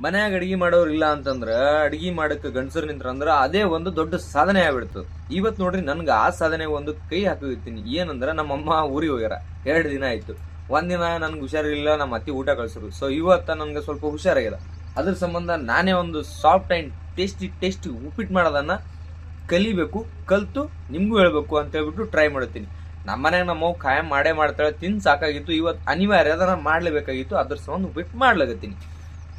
ಮನ್ಯಾಗ ಅಡಿಗೆ ಮಾಡೋರು ಇಲ್ಲ ಅಂತಂದ್ರ ಅಡಿಗೆ ಮಾಡಕ್ ಗಂಡಸರು ನಿಂತ್ರಂದ್ರ ಅದೇ ಒಂದು ದೊಡ್ಡ ಸಾಧನೆ ಆಗ್ಬಿಡ್ತು. ಇವತ್ ನೋಡ್ರಿ ನನ್ಗ ಆ ಸಾಧನೆ ಒಂದು ಕೈ ಹಾಕಿರ್ತೀನಿ. ಏನಂದ್ರ ನಮ್ಮಮ್ಮ ಊರಿಗೆ ಹೋಗ್ಯಾರ 2 ದಿನ ಆಯ್ತು. ಒಂದಿನ ನನ್ಗೆ ಹುಷಾರಿಲ್ಲ, ನಮ್ಮ ಅತ್ತಿ ಊಟ ಕಳ್ಸರು. ಸೊ ಇವತ್ತ ನನ್ಗೆ ಸ್ವಲ್ಪ ಹುಷಾರಾಗ್ಯದ. ಅದ್ರ ಸಂಬಂಧ ನಾನೇ ಒಂದು ಸಾಫ್ಟ್ ಅಂಡ್ ಟೇಸ್ಟಿ ಉಪ್ಪಿಟ್ಟು ಮಾಡೋದನ್ನ ಕಲಿಬೇಕು, ಕಲ್ತು ನಿಮ್ಗೂ ಹೇಳ್ಬೇಕು ಅಂತ ಹೇಳ್ಬಿಟ್ಟು ಟ್ರೈ ಮಾಡ್ತೀನಿ. ನಮ್ಮ ಮನ್ಯಾಗ ನಮ್ಮ ಖಾಯಂ ಮಾಡೇ ಮಾಡ್ತಾಳೆ, ತಿಂದು ಸಾಕಾಗಿತ್ತು. ಇವತ್ತು ಅನಿವಾರ್ಯ ಅದನ್ನ ಮಾಡ್ಲೇಬೇಕಾಗಿತ್ತು. ಅದ್ರ ಸಂಬಂಧ ಉಪ್ಪಿಟ್ಟು ಮಾಡ್ಲಾಗತ್ತೀನಿ.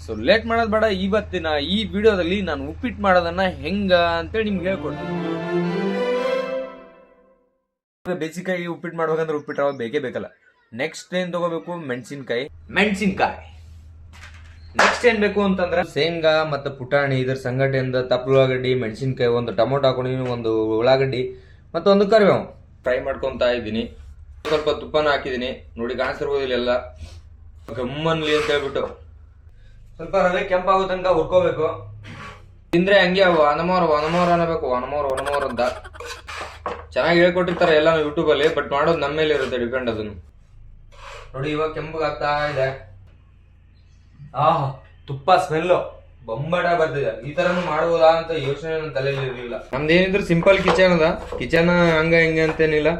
ಸೊ ಲೇಟ್ ಮಾಡೋದು ಬೇಡ. ಇವತ್ತಿನ ಈ ವಿಡಿಯೋದಲ್ಲಿ ನಾನು ಉಪ್ಪಿಟ್ಟು ಮಾಡೋದನ್ನ ಹೆಂಗ ಅಂತೇಳಿ ನಿಮ್ಗೆ ಹೇಳ್ಕೊಡ್ತೀನಿ. ಬೇಸಿಕ್ ಆಗಿ ಉಪ್ಪಿಟ್ಟು ಮಾಡ್ಬೇಕಂದ್ರೆ ಉಪ್ಪಿಟ್ಟು ರವೆ ಬೇಕೇ ಬೇಕಲ್ಲ. ನೆಕ್ಸ್ಟ್ ಏನ್ ತಗೋಬೇಕು? ಮೆಣಸಿನ್ಕಾಯಿ. ನೆಕ್ಸ್ಟ್ ಏನ್ ಬೇಕು ಅಂತಂದ್ರೆ ಶೇಂಗಾ ಮತ್ತು ಪುಟಾಣಿ, ಇದ್ರ ಸಂಗಟಿಯಿಂದ ತಪ್ಪಲುಳ್ಳಾಗಡ್ಡಿ, ಮೆಣಸಿನ್ಕಾಯಿ, ಒಂದು ಟೊಮೊಟೊ ಹಾಕೊಂಡಿನಿ, ಒಂದು ಉಳ್ಳಾಗಡ್ಡಿ ಮತ್ತು ಒಂದು ಕರಿಬೇವು ಫ್ರೈ ಮಾಡ್ಕೊಂತ ಇದ್ದೀನಿ. ಸ್ವಲ್ಪ ತುಪ್ಪನ ಹಾಕಿದೀನಿ. ನೋಡಿ ಕಾಣಿಸಿರ್ಬೋದು ಇಲ್ಲೆಲ್ಲ ಗಮ್ಮನ್ಲಿ ಅಂತ ಹೇಳ್ಬಿಟ್ಟು ಸ್ವಲ್ಪ ರವೆ ಕೆಂಪಾಗೋ ತನಕ ಹುರ್ಕೋಬೇಕು. ತಿಂದ್ರೆ ಹಂಗೆ ವನಮೋರ ಅನ್ನಬೇಕು, ವನಮೋರ್ ಅಂತ ಚೆನ್ನಾಗಿ ಹೇಳ್ಕೊಟ್ಟಿರ್ತಾರೆ ಎಲ್ಲ ಯೂಟ್ಯೂಬ್ ಅಲ್ಲಿ. ಬಟ್ ಮಾಡೋದು ನಮ್ಮ ಮೇಲೆ ಇರುತ್ತೆ, ಡಿಪೆಂಡ್. ಅದನ್ನು ನೋಡಿ ಇವಾಗ ಕೆಂಪಗಾಗ್ತಾ ಇದೆ. ತುಪ್ಪ ಸ್ಮೆಲ್ಲು ಬೊಂಬಾಟ ಬರ್ತಿದೆ. ಈ ತರನು ಮಾಡಬಹುದಾ ಅಂತ ಯೋಚನೆ ನನ್ನ ತಲೆಯಲ್ಲಿ ಇರಲಿಲ್ಲ. ನಮ್ದೇನಿದ್ರು ಸಿಂಪಲ್ ಕಿಚನ್ ಅದ. ಕಿಚನ್ ಹಂಗ ಹಿಂಗ ಅಂತೇನಿಲ್ಲ,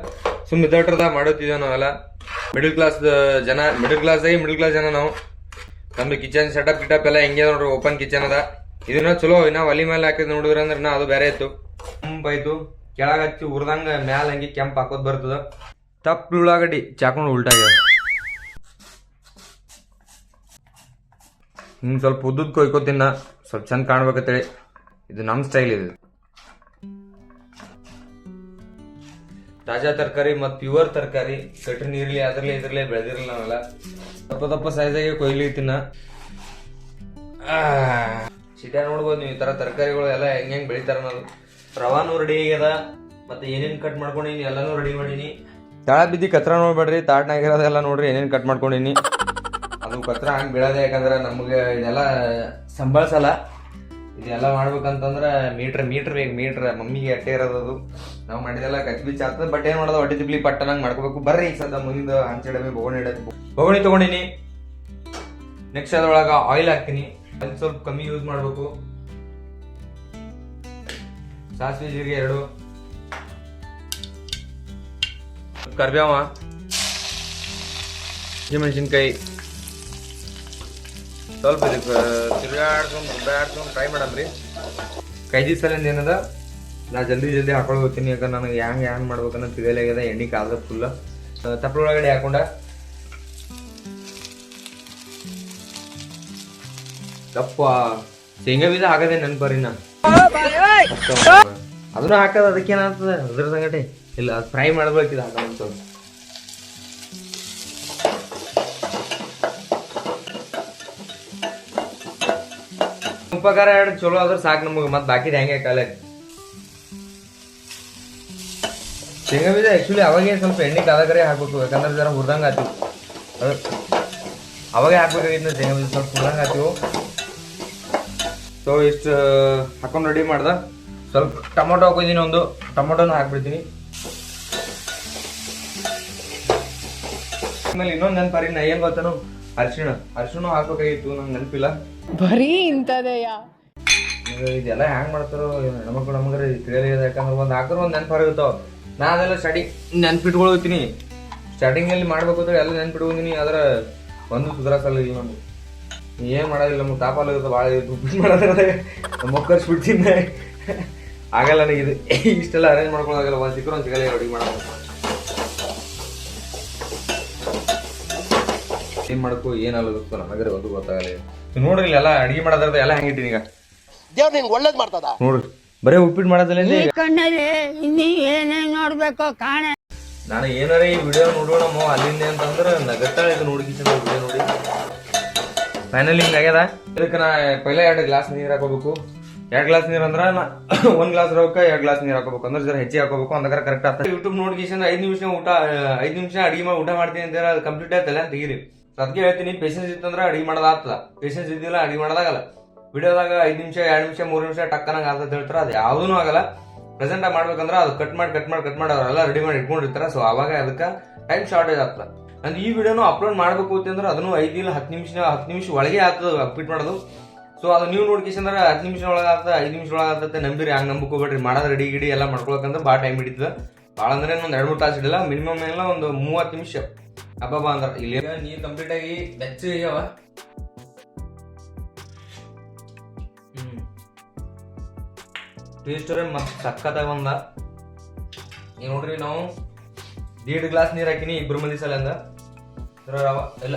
ಸುಮ್ ಇದಟ್ರದ ಮಾಡೋತಿದ್ದೇವೆ ನಾವೆಲ್ಲ. ಮಿಡಲ್ ಕ್ಲಾಸ್ ಜನ ನಾವು. ನಮ್ದು ಕಿಚನ್ ಸೆಟಪ್ ಎಲ್ಲ ಹೆಂಗೆ ನೋಡ್ರಿ, ಓಪನ್ ಕಿಚನ್ ಅದ. ಇದನ್ನ ಚಲೋ ಇನ್ನ ಒಲಿ ಮೇಲೆ ಹಾಕಿದ್ ನೋಡಿದ್ರ ಅಂದ್ರೆ ಅದು ಬೇರೆ ಇತ್ತು. ಕೆಂಪಾಯ್ತು, ಕೆಳಗ ಹಚ್ಚಿ ಉರ್ದಂಗ ಮ್ಯಾಲ ಹಂಗೆ ಕೆಂಪ್ ಹಾಕೋದ್ ಬರ್ತದ. ತಪ್ಪು ಉಳ್ಳಾಗಡ್ಡಿ ಚಾಕೊಂಡು ಉಲ್ಟಾಗ್ಯಾವ. ಹಿಂಗ್ ಸ್ವಲ್ಪ ಉದ್ದದ್ ಕೊಯ್ಕೋತಿನ, ಸ್ವಲ್ಪ ಚಂದ ಕಾಣ್ಬೇಕಂತೇಳಿ. ಇದು ನಮ್ ಸ್ಟೈಲ್. ಇದು ತಾಜಾ ತರಕಾರಿ ಮತ್ತು ಪ್ಯೂರ್ ತರಕಾರಿ, ಕಟ್ರಿ ನೀರ್ಲಿ ಅದ್ರಲ್ಲೇ ಬೆಳೆದಿರಲ್ಲ ನಾವೆಲ್ಲ. ದಪ್ಪ ಸೈಜಾಗಿ ಕೊಯ್ಲಿತಿನ. ಸಿಟಿಯಾಗ ನೋಡ್ಬೋದು ನೀವು ಈ ತರ ತರಕಾರಿಗಳು ಎಲ್ಲ ಹೆಂಗ್ ಬೆಳಿತಾರ ಅನ್ನೋದು. ರವಾನು ರೆಡಿ ಆಗ್ಯದ, ಮತ್ತೆ ಏನೇನ್ ಕಟ್ ಮಾಡ್ಕೊಂಡಿನಿ ಎಲ್ಲಾನು ರೆಡಿ ಮಾಡೀನಿ. ತಾಳ ಬಿದ್ದಿ ಕತ್ರ ನೋಡ್ಬೇಡ್ರಿ, ತಾಟ್ನಾಗಿರೋದೆಲ್ಲ ನೋಡ್ರಿ ಏನೇನ್ ಕಟ್ ಮಾಡ್ಕೊಂಡಿನಿ. ಅದು ಕತ್ರ ಹಂಗೆ ಬೀಳೋದೆ, ಯಾಕಂದ್ರೆ ನಮ್ಗೆ ಇದೆಲ್ಲ ಸಂಭಾಳ್ಸಲ್ಲ. ಇದೆಲ್ಲ ಮಾಡ್ಬೇಕಂತಂದ್ರೆ ಮೀಟ್ರ್ ಬೇಕು. ಮೀಟ್ರ್ ಮಮ್ಮಿಗೆ ಅಟ್ಟೆ ಇರೋದು. ನಾವು ಮಾಡಿದೆಲ್ಲ ಕಚ್ಬಿಚ್ಚ ಆಗ್ತದೆ. ಬಟ್ ಏನ್ ಮಾಡೋದು, ಹೊಟ್ಟೆ ತಿಬ್ಲಿ ಪಟ್ಟನಂಗೆ ಮಾಡ್ಕೋಬೇಕು. ಬರ್ರಿ ಈಗ ಸದ್ದ ಮುಂದೆ ಹಂಚಿಡಮೆ ಬೊಗಣಿ ತಗೊಂಡಿನಿ. ನೆಕ್ಸ್ಟ್ ಅದ್ರೊಳಗ ಆಯಿಲ್ ಹಾಕ್ತೀನಿ. ಅದು ಸ್ವಲ್ಪ ಕಮ್ಮಿ ಯೂಸ್ ಮಾಡ್ಬೇಕು. ಸಾಸಿವೆ ಜೀರಿಗೆ 2, ಕರ್ಬೇವ, ಮೆಣಸಿನ್ಕಾಯಿ ಸ್ವಲ್ಪ ಇದಕ್ಕೆ ತಿರುಗಾಡ್ಸ್ಕೊಂಡು ಟ್ರೈ ಮಾಡಮ್ರಿ. ಕೈದಿ ಸಲಿಂದ ಏನದ, ನಾ ಜಲ್ದಿ ಹಾಕೊಂಡು ಹೋಗ್ತೀನಿ. ಯಾಕಂದ್ರೆ ನನಗೆ ಹ್ಯಾಂಗ್ ಮಾಡ್ಬೇಕನ್ನ ತಿಳಿಯಲಾಗ್ಯದ. ಎಣ್ಣೆ ಕಾದ ಫುಲ್. ತಪ್ಪಲ ಒಳಗಡೆ ಹಾಕೊಂಡ ತಪ್ಪ ಶೇಂಗಾ ಬೀಜ ಹಾಕದೆ ನೆನ್ಪರಿ. ನಾ ಅದನ್ನ ಹಾಕದ ಅದಕ್ಕೇನಾಗ್ತದ ಅದ್ರ ಸಂಗಟೆ ಇಲ್ಲ, ಅದು ಫ್ರೈ ಮಾಡ್ಬೇಕಿದ ಹಾಕಂತ. ಉಪಕಾರ ಎರಡು ಚಲೋ ಆದ್ರೆ ಸಾಕು ನಮಗೆ. ಮತ್ತೆ ಬಾಕಿದ ಹೆಂಗೆ ಕಾಲ ಶೇಂಗಾ ಬೀಜ ಆಕ್ಚುಲಿ ಅವಾಗೇ ಸ್ವಲ್ಪ ಎಣ್ಣೆ ಕಾದಾಗರೆ ಹಾಕ್ಬೇಕು. ಯಾಕಂದ್ರೆ ಜರ ಹುರ್ದಂಗ ಆತಿವು. ಅವಾಗೇ ಹಾಕ್ಬೇಕಾಗಿತ್ತು ಶೇಂಗಾ ಬೀಜ, ಸ್ವಲ್ಪ ಹುರ್ದಂಗ ಆತಿವು. ಸೊ ಇಷ್ಟು ಹಾಕೊಂಡು ರೆಡಿ ಮಾಡ್ದ. ಸ್ವಲ್ಪ ಟೊಮೊಟೊ ಹಾಕಿದ್ದೀನಿ, ಒಂದು ಟೊಮೊಟೊನ ಹಾಕ್ಬಿಡ್ತೀನಿ. ಆಮೇಲೆ ಇನ್ನೊಂದು ನೆನಪಾರಿ, ನಾ ಏನ್ ಗೊತ್ತೇನು, ಅರಿಶಿಣ ಹಾಕ್ಬೇಕಾಗಿತ್ತು. ನಂಗೆ ನೆನಪಿಲ್ಲ. ಬರೀ ಇಂಥದೆಯ ಇದೆಲ್ಲ ಹ್ಯಾಂಗ್ ಮಾಡ್ತಾರೋ ಹೆಣ್ಮಕ್ಳು ನಮಗ್ರೆ ತಿಳಿಯಲಿದೆ. ಯಾಕಂದ್ರೆ ಒಂದು ಹಾಕಿದ್ರೆ ಒಂದು ನೆನಪಾಗಿರ್ತಾವ. ನಾ ಅದೆಲ್ಲ ನೆನ್ಪಿಟ್ಕೊಳ್ತೀನಿ. ಸ್ಟಾರ್ಟಿಂಗ್ ಅಲ್ಲಿ ಮಾಡ್ಬೇಕು ಅಂತ ಎಲ್ಲ ನೆನ್ಪಿಟ್ಕೊಂಡಿನಿ. ಆದ್ರ ಒಂದು ಸುಧಾರಿಸಲ್ಲ. ಇಲ್ಲ ನಮ್ಗೆ ಏನ್ ಮಾಡೋದಿಲ್ಲ. ನಮ್ಗೆ ತಾಪಲ್ಲ ಇರುತ್ತೆ ಭಾಳ. ಉಪ್ಪಿಟ್ಟು ಮಾಡೋದ್ರೆ ನಮ್ಮ ಮಕ್ಕಳು ಬಿಡ್ತೀನಿ, ಆಗಲ್ಲ ನನಗೆ. ಇದು ಇಷ್ಟೆಲ್ಲ ಅರೇಂಜ್ ಮಾಡ್ಕೊಳಾಗಲ್ಲ. ಒಂದು ಸಿಗಲ್ಲ ಅಡುಗೆ ಮಾಡೋದು. ಏನ್ ಮಾಡಬೇಕು ಏನಲ್ಲ ಗೊತ್ತು ನನಗರೆ ಒಂದು ಗೊತ್ತಾಗಲ್ಲ. ನೋಡ್ರಿ ಇಲ್ಲೆಲ್ಲ ಅಡಿಗೆ ಮಾಡೋದ್ರದ ಎಲ್ಲ ಹೆಂಗಿಟ್ಟಿನಿ. ಈಗ ದೇವ್ರು ನಿಂಗೆ ಒಳ್ಳೇದ್ ಮಾಡ್ತದ ನೋಡ್ರಿ, ಬರೇ ಉಪ್ಪಿಟ್ಟು ಮಾಡೋದಿಲ್ಲ. ನೋಡ್ಬೇಕು ಕಾಣ. ನಾನು ಏನಾರ ಈ ವಿಡಿಯೋ ನೋಡೋಣ ಅಲ್ಲಿಂದ ಅಂತಂದ್ರೆ ನಗತ್ತಾಳೆ. ಇದು ನೋಡಿ ಕಿಚನ್ ವಿಡಿಯೋ ನೋಡಿ ಫೈನಲಿ ಹಿಂಗ ಆಗ್ಯದ. ಇದಕ್ಕೆ ನಾ ಪೈಲ 2 ಗ್ಲಾಸ್ ನೀರು ಹಾಕೋಬೇಕು. 2 ಗ್ಲಾಸ್ ನೀರು ಅಂದ್ರೆ 1 ಗ್ಲಾಸ್ ರವಕ್ಕೆ 2 ಗ್ಲಾಸ್ ನೀರು ಹಾಕೋಬೇಕು. ಅಂದ್ರೆ ಜರ ಹೆಚ್ಚಿಗೆ ಹಾಕೋಬೇಕು, ಅಂದ್ರೆ ಕರೆಕ್ಟ್ ಆಗ್ತದೆ. ಯೂಟ್ಯೂಬ್ ನೋಟಿಫಿಕೇಶನ್ 5 ನಿಮಿಷ ಅಡಿಗೆ ಮಾಡಿ ಊಟ ಮಾಡ್ತೀನಿ ಅಂತ ಅದು ಕಂಪ್ಲೀಟ್ ಆಯ್ತಲ್ಲ ಅಂತ ತೆಗೀರಿ. ಅದಕ್ಕೆ ಹೇಳ್ತೀನಿ, ಪೇಷನ್ಸ್ ಇತ್ತಂದ್ರೆ ಅಡಿಗೆ ಮಾಡೋದಾಗ್ತದ. ಪೇಷನ್ಸ್ ಇದ್ದಿಲ್ಲ ಅಡಿಗೆ ಮಾಡೋದಾಗಲ್ಲ. ವಿಡಿಯೋದಾಗ 5 ನಿಮಿಷ 2 ನಿಮಿಷ 3 ನಿಮಿಷ ಟಕ್ಕನಾಗ ಆಗ್ತದೆ ಹೇಳ್ತಾರೆ. ಅದು ಯಾವುದೂ ಆಗಲ್ಲ. ಪ್ರೆಸೆಂಟ್ ಆಗಿ ಮಾಡ್ಬೇಕಂದ್ರೆ ಅದು ಕಟ್ ಮಾಡಿ ಅವರೆಲ್ಲ ರೆಡಿ ಮಾಡಿ ಇಟ್ಕೊಂಡಿರ್ತಾರೆ. ಸೊ ಅವಾಗ ಅದಕ್ಕೆ ಟೈಮ್ ಶಾರ್ಟೇಜ್ ಆಗ್ತದೆ. ನಾನು ಈ ವಿಡಿಯೋನು ಅಪ್ಲೋಡ್ ಮಾಡ್ಬೇಕು ಅಂತಂದ್ರೆ ಅದನ್ನು 5 ಇಲ್ಲ 10 ನಿಮಿಷ ಒಳಗೆ ಆಗ್ತದೆ ಅಪ್ಲೋಡ್ ಮಾಡೋದು. ಸೊ ಅದು ನೀವು ನೋಡ್ಕೇಶಂದ್ರ 10 ನಿಮಿಷ ಒಳಗಾಗ್ತದೆ 5 ನಿಮಿಷ ಒಳಗಾಗ್ತದೆ ನಂಬಿರಿ, ಹಂಗೆ ನಂಬಕ್ ಹೋಗ್ಬೇಡ್ರಿ. ಮಾಡೋದು ರೆಡಿ ಗಿಡಿ ಎಲ್ಲ ಮಾಡ್ಕೊಳಕಂದ್ರೆ ಭಾಳ ಟೈಮ್ ಹಿಡಿತದ. ಭಾಳ ಅಂದ್ರೆ ಒಂದು 2-3 ತಾಸು ಹಿಡಿಲ್ಲ, ಮಿನಿಮಮ್ ಎಲ್ಲ ಒಂದು 30 ನಿಮಿಷ ಹಬ್ಬ ಅಂದ್ರೆ. ಇಲ್ಲಿ ನೀರು ಕಂಪ್ಲೀಟ್ ಆಗಿ ಬೆಚ್ಚಗ್ಯಾವ. ಟೇಸ್ಟ್ ಮಸ್ತ್ ಸಕ್ಕತ್ತಾಗ ಬಂದ. ಈಗ ನೋಡ್ರಿ, ನಾವು 1.5 ಗ್ಲಾಸ್ ನೀರು ಹಾಕಿನಿ 2 ಮಂದಿ ಸಲ ಅಂದ. ರವ ಇಲ್ಲ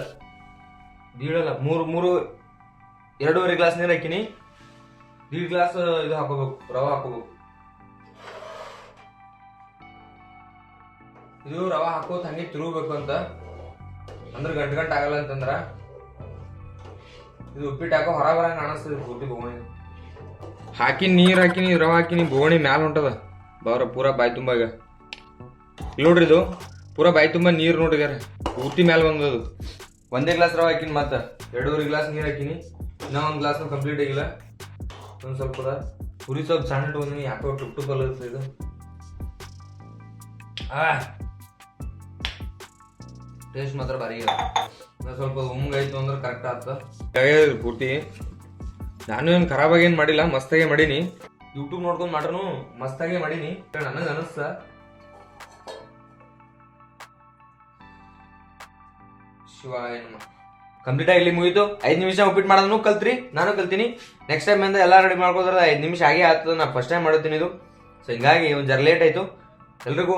2.5 ಗ್ಲಾಸ್ ನೀರು ಹಾಕಿನಿ. 1.5 ಗ್ಲಾಸ್ ಇದು ಹಾಕೋಬೇಕು, ರವ ಹಾಕೋಬೇಕು. ಇದು ರವ ಹಾಕೋತ್ ಹಂಗೆ ತಿರುಗಬೇಕು ಅಂತ, ಅಂದ್ರೆ ಗಂಟು ಆಗಲ್ಲ ಅಂತಂದ್ರ. ಇದು ಉಪ್ಪಿಟ್ಟು ಹಾಕೋ ಹೊರ ಬರಂಗ ಕಾಣಿಸ್ತದೆ ಪೂರ್ತಿ ಬೋಗಣಿ. ಹಾಕಿನಿ ನೀರ್ ಹಾಕಿನಿ, ರವ ಹಾಕಿನಿ, ಬೋಗಣಿ ಮ್ಯಾಲ ಹೊಂಟದ ಬವ್ರ ಪೂರಾ ಬಾಯಿ ತುಂಬಾಗ. ಇಲ್ಲಿ ನೋಡ್ರಿ, ಇದು ಪೂರಾ ಬಾಯಿ ತುಂಬಾ ನೀರು ನೋಡಿದಾರೆ, ಪೂರ್ತಿ ಮ್ಯಾಲ ಬಂದದು. 1 ಗ್ಲಾಸ್ ರವ ಹಾಕಿನಿ, ಮತ್ತೆ 2.5 ಗ್ಲಾಸ್ ನೀರು ಹಾಕಿನಿ. ಇನ್ನೂ 1 ಗ್ಲಾಸ್ ಕಂಪ್ಲೀಟ್ ಆಗಿಲ್ಲ, ಒಂದು ಸ್ವಲ್ಪ ಅದ. ಪುರಿ ಸ್ವಲ್ಪ ಸಣ್ಣ ಇಟ್ಕೊಂಡಿ, ಯಾಕೋ ಟುಕ್ ಟುಕ್ ಅಲ್ಲದ ಇದು. ಟೇಸ್ಟ್ ಮಾತ್ರ ಭಾರಿ ಇದೆ. ಸ್ವಲ್ಪ ಉಮ್ಗಾಯ್ತು ಅಂದ್ರೆ ಕರೆಕ್ಟ್ ಆಗ್ತದೆ ಪೂರ್ತಿ. ನಾನು ಏನು ಖರಾಬಾಗಿ ಏನು ಮಾಡಿಲ್ಲ, ಮಸ್ತಾಗೆ ಮಾಡೀನಿ. ಯೂಟ್ಯೂಬ್ ನೋಡ್ಕೊಂಡು ಮಾಡ್ರೂ ಮಸ್ತಾಗೆ ಮಾಡೀನಿ ನನಗೆ ಅನಿಸ್ತ. ಶಿವಾಯ ನಮಃ. ಕಂಪ್ಲೀಟ್ ಆಗಿ ಇಲ್ಲಿ ಮುಗಿತು. 5 ನಿಮಿಷ ಉಪ್ಪಿಟ್ಟು ಮಾಡೋದನ್ನು ಕಲ್ತ್ರಿ, ನಾನು ಕಲ್ತೀನಿ. ನೆಕ್ಸ್ಟ್ ಟೈಮ್ ಇಂದ ಎಲ್ಲ ರೆಡಿ ಮಾಡ್ಕೋದ್ರೆ 5 ನಿಮಿಷ ಆಗೇ ಆಗ್ತದೆ. ನಾನು ಫಸ್ಟ್ ಟೈಮ್ ಮಾಡುತ್ತೀನಿ ಇದು, ಸೊ ಹಿಂಗಾಗಿ ಒಂದು ಜರ ಲೇಟ್ ಆಯ್ತು. ಎಲ್ರಿಗೂ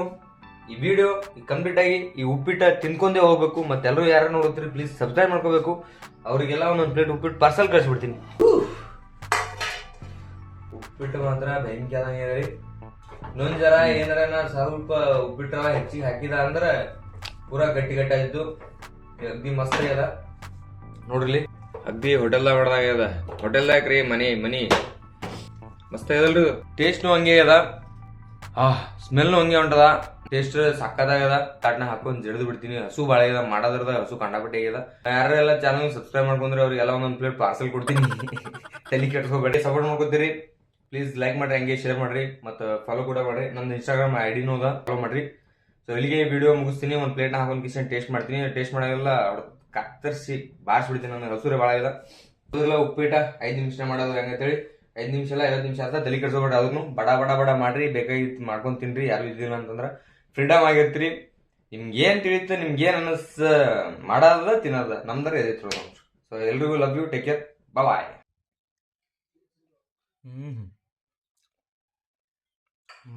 ಈ ವಿಡಿಯೋ ಕಂಪ್ಲೀಟ್ ಆಗಿ ಈ ಉಪ್ಪಿಟ್ಟು ತಿನ್ಕೊಂಡೇ ಹೋಗ್ಬೇಕು. ಮತ್ತೆಲ್ಲರೂ ಯಾರು ನೋಡುತ್ತೀರಿ ಪ್ಲೀಸ್ ಸಬ್ಸ್ಕ್ರೈಬ್ ಮಾಡ್ಕೋಬೇಕು. ಅವರಿಗೆಲ್ಲ ಒಂದೊಂದು ಪ್ಲೇಟ್ ಉಪ್ಪಿಟ್ಟು ಪಾರ್ಸಲ್ ಕಳಿಸ್ಬಿಡ್ತೀನಿ. ಉಪ್ಪಿಟ್ಟು ಮಾತ್ರ ಬೆಂಕಿ ಆದಂಗೆ ರೀ. ಇನ್ನೊಂದು ಜರ ಏನಾರ ನಾ ಸ್ವಲ್ಪ ಉಪ್ಪಿಟ್ಟು ಹೆಚ್ಚಿಗೆ ಹಾಕಿದ ಅಂದ್ರೆ ಪೂರಾ ಗಟ್ಟಿ ಆಗಿದ್ದು. ಅಗ್ದಿ ಮಸ್ತ್ ಆಗ್ಯದ ನೋಡ್ರಿ, ಅಗ್ದಿ ಹೋಟೆಲ್ದಾಗ ಹೊಡೆದಾಗ್ಯದ. ಹೋಟೆಲ್ದಾಗ ರೀ ಮನಿ ಮಸ್ತ್ ಆಗ್ಯದಲ್ರಿ. ಟೇಸ್ಟ್ನು ಹಂಗೆ ಅದ, ಸ್ಮೆಲ್ನು ಹಂಗೆ ಹೊಂಟದ. ಟೇಸ್ಟ್ ಸಕ್ಕದಾಗ್ಯದ. ತಾಟ್ನ ಹಾಕೊಂಡು ಜಡ್ದು ಬಿಡ್ತೀನಿ. ಹಸು ಭಾಳ ಆಗ್ಯದ, ಮಾಡೋದ್ರದ ಹಸು ಕಂಡಾಪಟ್ಟಿ ಆಗ್ಯದ. ಯಾರೆಲ್ಲ ಚಾನಲ್ ಸಬ್ಸ್ಕ್ರೈಬ್ ಮಾಡ್ಕೊಂಡ್ರೆ ಅವ್ರಿಗೆಲ್ಲ ಒಂದೊಂದು ಪ್ಲೇಟ್ ಪಾರ್ಸಲ್ ಕೊಡ್ತೀನಿ. ತಲೆ ಕೆಡ್ಸ್ಕೋಬೇಡಿ, ಸಪೋರ್ಟ್ ಮಾಡ್ಕೊತೀರಿ ಪ್ಲೀಸ್. ಲೈಕ್ ಮಾಡ್ರಿ, ಹಂಗೆ ಶೇರ್ ಮಾಡ್ರಿ, ಮತ್ತು ಫಾಲೋ ಕೂಡ ಮಾಡ್ರಿ. ನಮ್ದು ಇನ್ಸ್ಟಾಗ್ರಾಮ್ ಐಡಿನೂ ಅದ, ಫಾಲೋ ಮಾಡ್ರಿ. ಸೊ ಇಲ್ಲಿಗೆ ವಿಡಿಯೋ ಮುಗಿಸ್ತೀನಿ. ಒಂದು ಪ್ಲೇಟ್ನ ಹಾಕೊಂಡು ಕಿಶನ್ ಟೇಸ್ಟ್ ಮಾಡ್ತೀನಿ. ಟೇಸ್ಟ್ ಮಾಡೋಲ್ಲ ಕತ್ತರಿಸಿ ಬಾರಿಸ್ಬಿಡ್ತೀನಿ. ನನಗೆ ಹಸುರೆ ಭಾಳ ಆಗ್ಯದ. ಉಪ್ಪಿಟ್ಟ 5 ನಿಮಿಷ ಮಾಡೋದು ಹೆಂಗಂತೇಳಿ 5 ನಿಮಿಷ ಎಲ್ಲ 50 ನಿಮಿಷ ಅಂತ ತಲೆ ಕೆಡ್ಸ್ಕೊಬೇಡ್ರಿ. ಅದನ್ನು ಬಡ ಮಾಡ್ರಿ, ಬೇಕಾಗಿತ್ತು ಮಾಡ್ಕೊಂಡು ತಿನ್ರಿ. ಯಾರು ಇದ್ದಿಲ್ಲ ಅಂತಂದ್ರೆ ಫ್ರೀಡಮ್ ಆಗಿರ್ತೀರಿ. ನಿಮ್ಗೆ ಏನು ತಿಳಿಯುತ್ತೆ, ನಿಮ್ಗೆ ಏನು ಮಾಡೋದ ತಿನ್ನೋದ ನಮ್ದರ ಎದಿತ್ತು. ಸೊ ಎಲ್ರಿಗೂ ಲವ್ ಯು, ಟೇಕ್ ಕೇರ್, ಬಾಯ್.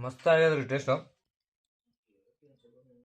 ಮಸ್ತ್ ಆಗ್ಯದ್ರಿ ಟೇಸ್ಟ್.